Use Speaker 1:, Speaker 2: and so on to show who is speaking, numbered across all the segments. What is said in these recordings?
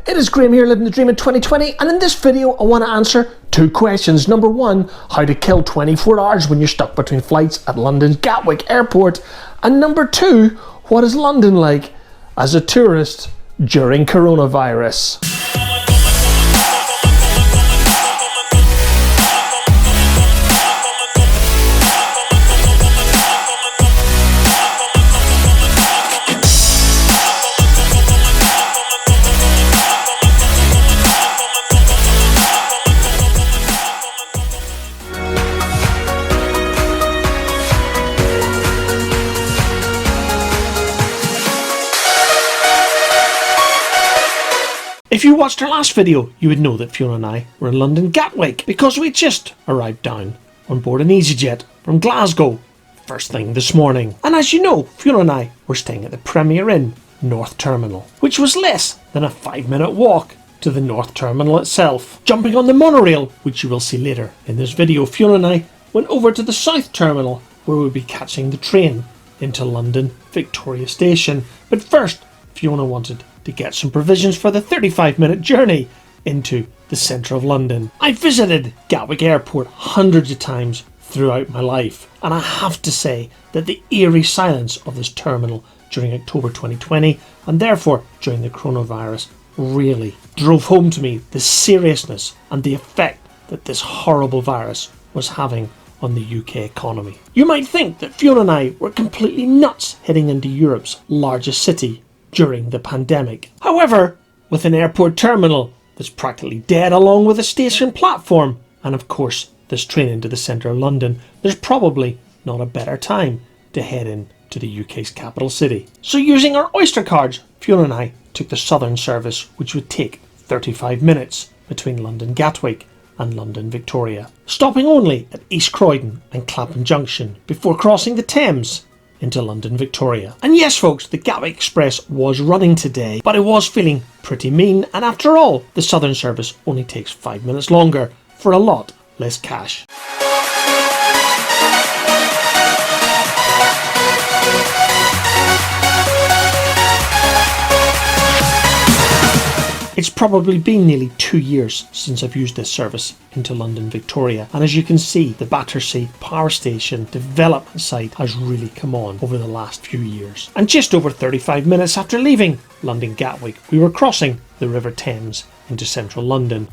Speaker 1: It is Graham here, living the dream in 2020, and in this video I want to answer two questions. Number one, how to kill 24 hours when you're stuck between flights at London Gatwick Airport. And number two, what is London like as a tourist during coronavirus? If you watched our last video, you would know that Fiona and I were in London Gatwick because we just arrived down on board an EasyJet from Glasgow first thing this morning. And as you know, Fiona and I were staying at the Premier Inn North Terminal, which was less than a 5-minute walk to the North Terminal itself. Jumping on the monorail, which you will see later in this video, Fiona and I went over to the South Terminal where we'll be catching the train into London Victoria Station. But first, Fiona wanted to get some provisions for the 35-minute journey into the centre of London. I visited Gatwick Airport hundreds of times throughout my life, and I have to say that the eerie silence of this terminal during October 2020, and therefore during the coronavirus, really drove home to me the seriousness and the effect that this horrible virus was having on the UK economy. You might think that Fiona and I were completely nuts heading into Europe's largest city during the pandemic. However, with an airport terminal that's practically dead along with a station platform, and of course this train into the centre of London, there's probably not a better time to head in to the UK's capital city. So using our Oyster cards, Fiona and I took the Southern service, which would take 35 minutes between London Gatwick and London Victoria, stopping only at East Croydon and Clapham Junction before crossing the Thames into London Victoria. And yes folks, the Gatwick Express was running today, but it was feeling pretty mean, and after all, the Southern service only takes 5 minutes longer for a lot less cash. It's probably been nearly 2 years since I've used this service into London Victoria, and as you can see, the Battersea Power Station development site has really come on over the last few years. And just over 35 minutes after leaving London Gatwick, we were crossing the River Thames into central London.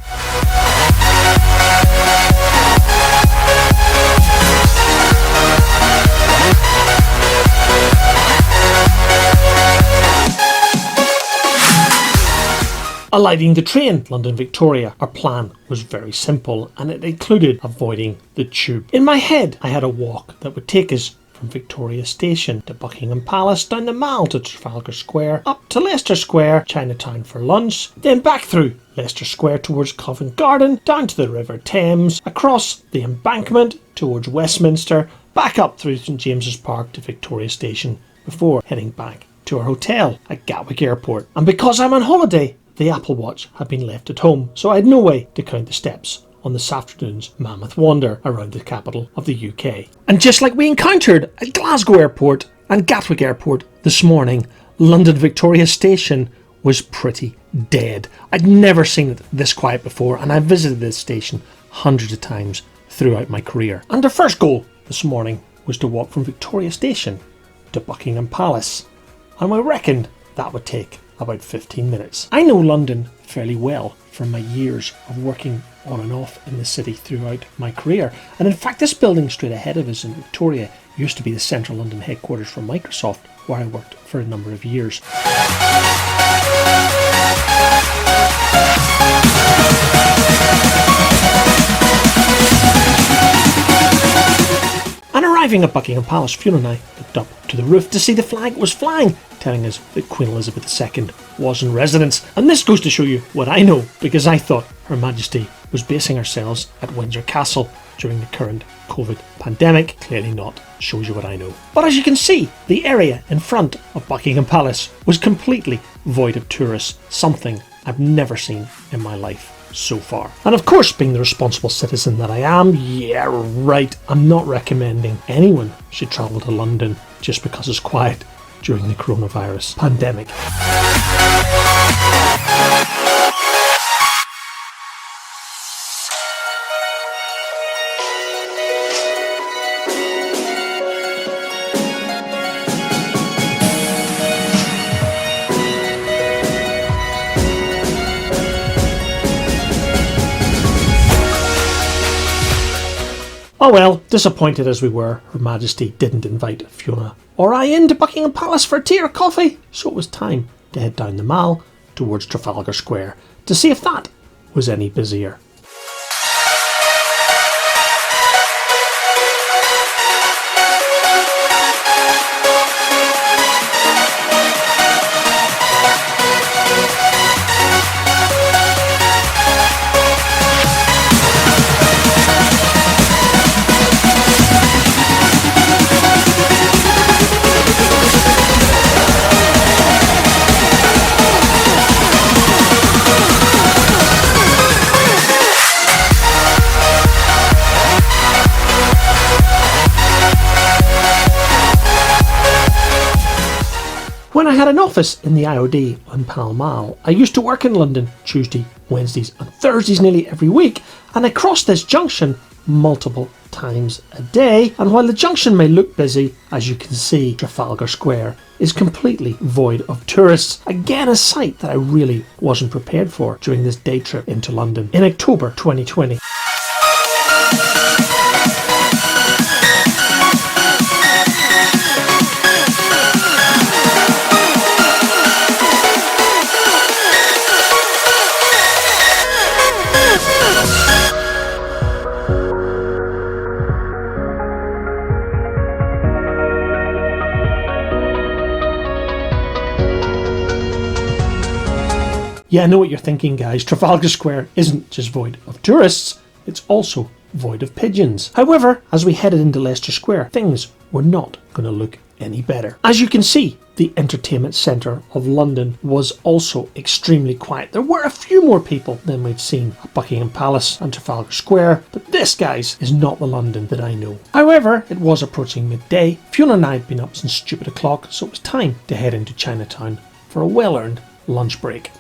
Speaker 1: Alighting the train, London Victoria, our plan was very simple, and it included avoiding the tube. In my head, I had a walk that would take us from Victoria Station to Buckingham Palace, down the Mall to Trafalgar Square, up to Leister Square, Chinatown for lunch, then back through Leister Square towards Covent Garden, down to the River Thames, across the Embankment towards Westminster, back up through St James's Park to Victoria Station before heading back to our hotel at Gatwick Airport. And because I'm on holiday, the Apple Watch had been left at home, so I had no way to count the steps on this afternoon's mammoth wander around the capital of the UK. And just like we encountered at Glasgow Airport and Gatwick Airport this morning, London Victoria Station was pretty dead. I'd never seen it this quiet before, and I visited this station hundreds of times throughout my career. And our first goal this morning was to walk from Victoria Station to Buckingham Palace, and we reckoned that would take about 15 minutes. I know London fairly well from my years of working on and off in the city throughout my career, and in fact this building straight ahead of us in Victoria used to be the central London headquarters for Microsoft, where I worked for a number of years. And arriving at Buckingham Palace, Fiona and I looked up to the roof to see the flag was flying, telling us that Queen Elizabeth II was in residence. And this goes to show you what I know, because I thought Her Majesty was basing herself at Windsor Castle during the current COVID pandemic. Clearly not. Shows you what I know. But as you can see, the area in front of Buckingham Palace was completely void of tourists, something I've never seen in my life so far. And of course, being the responsible citizen that I am, yeah right, I'm not recommending anyone should travel to London just because it's quiet during the coronavirus pandemic. Oh well, disappointed as we were, Her Majesty didn't invite Fiona or I into Buckingham Palace for tea or coffee, so it was time to head down the Mall towards Trafalgar Square to see if that was any busier. When I had an office in the IOD on Pall Mall, I used to work in London Tuesday, Wednesdays and Thursdays nearly every week, and I crossed this junction multiple times a day. And while the junction may look busy, as you can see, Trafalgar Square is completely void of tourists. Again, a sight that I really wasn't prepared for during this day trip into London in October 2020. Yeah, I know what you're thinking, guys. Trafalgar Square isn't just void of tourists, it's also void of pigeons. However, as we headed into Leister Square, things were not going to look any better. As you can see, the entertainment centre of London was also extremely quiet. There were a few more people than we'd seen at Buckingham Palace and Trafalgar Square, but this, guys, is not the London that I know. However, it was approaching midday. Fiona and I had been up since stupid o'clock, so it was time to head into Chinatown for a well-earned lunch break.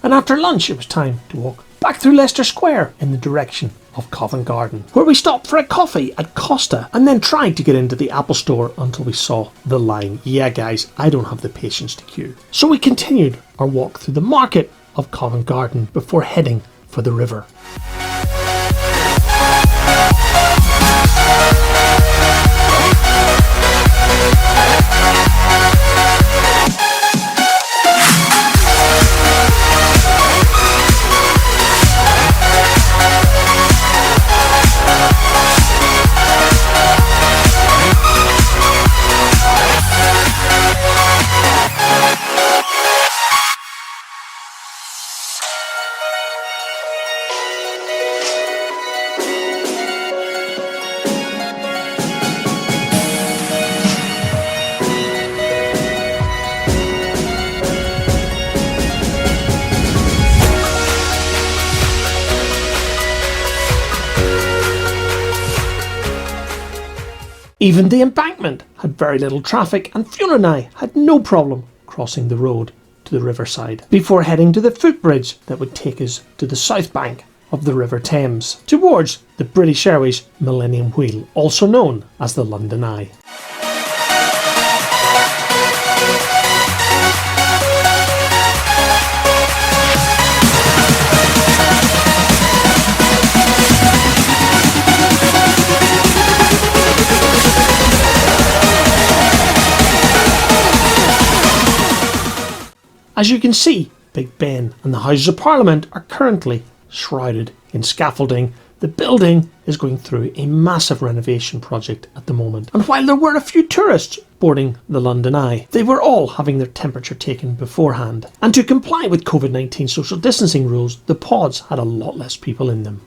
Speaker 1: And after lunch, it was time to walk back through Leister Square in the direction of Covent Garden, where we stopped for a coffee at Costa and then tried to get into the Apple store until we saw the line. Yeah, guys, I don't have the patience to queue. So we continued our walk through the market of Covent Garden before heading for the river. Even the embankment had very little traffic, and Fiona and I had no problem crossing the road to the riverside before heading to the footbridge that would take us to the south bank of the River Thames, towards the British Airways Millennium Wheel, also known as the London Eye. As you can see, Big Ben and the Houses of Parliament are currently shrouded in scaffolding. The building is going through a massive renovation project at the moment. And while there were a few tourists boarding the London Eye, they were all having their temperature taken beforehand. And to comply with COVID-19 social distancing rules, the pods had a lot less people in them.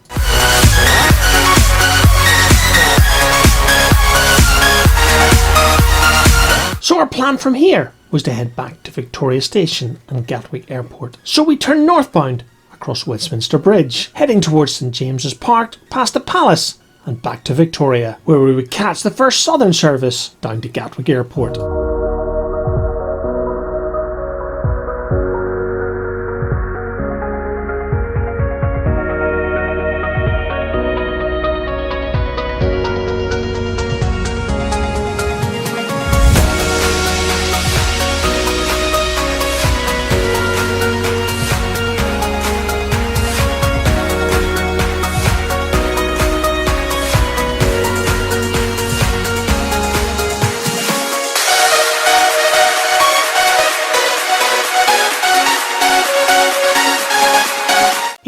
Speaker 1: So our plan from here was to head back to Victoria Station and Gatwick Airport. So we turned northbound across Westminster Bridge, heading towards St James's Park, past the Palace and back to Victoria, where we would catch the first southern service down to Gatwick Airport.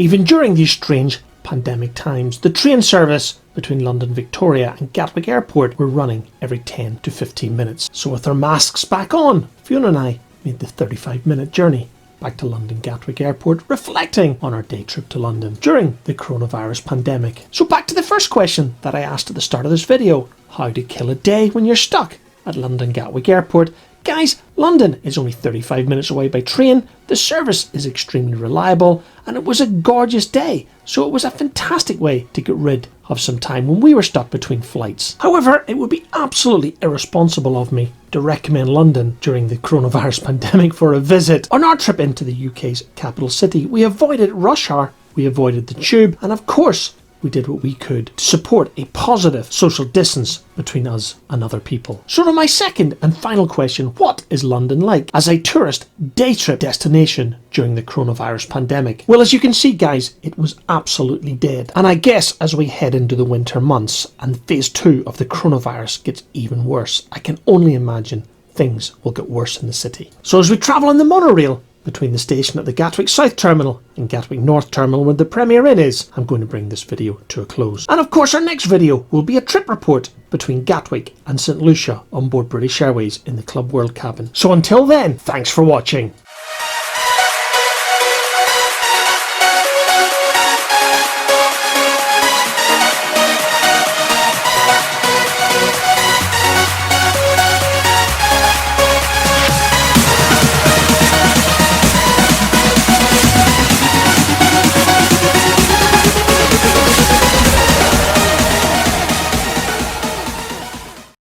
Speaker 1: even during these strange pandemic times. The train service between London Victoria and Gatwick Airport were running every 10 to 15 minutes. So with our masks back on, Fiona and I made the 35-minute journey back to London Gatwick Airport, reflecting on our day trip to London during the coronavirus pandemic. So back to the first question that I asked at the start of this video: how to kill a day when you're stuck at London Gatwick Airport. Guys, London is only 35 minutes away by train, the service is extremely reliable, and it was a gorgeous day, so it was a fantastic way to get rid of some time when we were stuck between flights. However, it would be absolutely irresponsible of me to recommend London during the coronavirus pandemic for a visit. On our trip into the UK's capital city, we avoided rush hour, we avoided the tube, and of course, we did what we could to support a positive social distance between us and other people. So to my second and final question: what is London like as a tourist day trip destination during the coronavirus pandemic? Well, as you can see, guys, it was absolutely dead. And I guess as we head into the winter months and phase 2 of the coronavirus gets even worse, I can only imagine things will get worse in the city. So as we travel on the monorail between the station at the Gatwick South Terminal and Gatwick North Terminal where the Premier Inn is, I'm going to bring this video to a close. And of course our next video will be a trip report between Gatwick and Saint Lucia on board British Airways in the Club World cabin. So until then, thanks for watching.